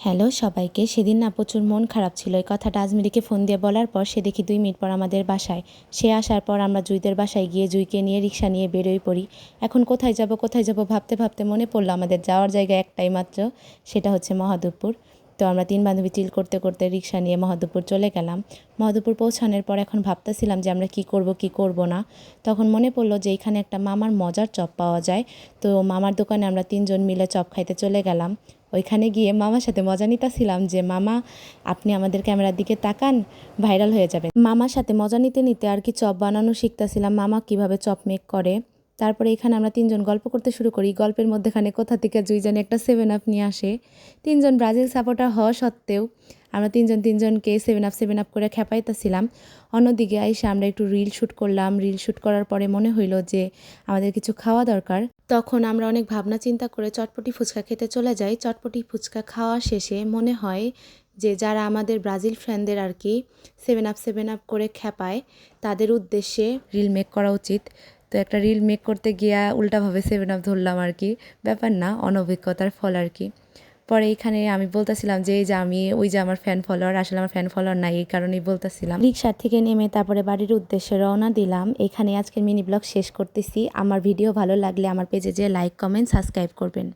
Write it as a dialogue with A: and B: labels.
A: Hello সবাইকে। সেদিন না প্রচুর মন খারাপ ছিল। এই কথাটা আজমিরিকে ফোন দিয়ে বলার পর সে দেখি ২ মিনিট পর আমাদের বাসায়। সে আসার পর আমরা জুঁইদের বাসায় গিয়ে জুঁইকে নিয়ে রিক্সা নিয়ে বেরোই পড়ি। এখন কোথায় যাব ভাবতে ভাবতে মনে পড়লো আমাদের যাওয়ার জায়গা একটাই মাত্র, সেটা হচ্ছে মহাদেবপুর। তো আমরা ৩ বান্ধবী চিল করতে করতে রিক্সা নিয়ে মহাদেবপুর চলে গেলাম। মহাদেবপুর পৌঁছানোর পর এখন ভাবতেছিলাম যে আমরা কি করব না। তখন মনে পড়লো যে এখানে একটা মামার মজার চপ পাওয়া যায়। তো মামার দোকানে আমরা ৩ জন মিলে চপ খাইতে চলে গেলাম। ওইখানে গিয়ে মামার সাথে মজা নিতেছিলাম যে মামা আপনি আমাদের ক্যামেরার দিকে তাকান, ভাইরাল হয়ে যাবে। মামার সাথে মজা নিতে নিতে আর কি চপ বানানো শিখতেছিলাম, মামা কিভাবে চপ মেক করে। তারপরে এখানে আমরা ৩ জন গল্প করতে শুরু করি। গল্পের মধ্যেখানে কোথা থেকে জুই জানি একটা 7 আপ নিয়ে আসে। ৩ জন ব্রাজিল সাপোর্টার হওয়া সত্ত্বেও আমরা ৩ জনকে 7 আপ করে খেপাইতেছিলাম। অন্যদিকে আইসা আমরা একটু রিল শ্যুট করলাম। রিল শ্যুট করার পরে মনে হইলো যে আমাদের কিছু খাওয়া দরকার। তখন আমরা অনেক ভাবনা চিন্তা করে চটপটি ফুচকা খেতে চলে যাই। চটপটি ফুচকা খাওয়া শেষে মনে হয় যে যারা আমাদের ব্রাজিল ফ্যানদের আর কি 7 আপ করে খেপায়, তাদের উদ্দেশ্যে রিল মেক করা উচিত। তো একটা রিল মেক করতে গিয়া উল্টাভাবে 7 আপ ধরলাম আর কি। ব্যাপার না, অনভিজ্ঞতার ফল আর কি। পরে এখানে আমি বলতেছিলাম যে এই যে আমি ওই যে আমার ফ্যান ফলোয়ার, আসলে আমার ফ্যান ফলোয়ার নাই, এই কারণেই বলতেছিলাম। রিক্সার থেকে নেমে তারপরে বাড়ির উদ্দেশ্যে রওনা দিলাম। এখানে আজকের মিনি ব্লগ শেষ করতেছি। আমার ভিডিও ভালো লাগলে আমার পেজে যেয়ে লাইক, কমেন্ট, সাবস্ক্রাইব করবেন।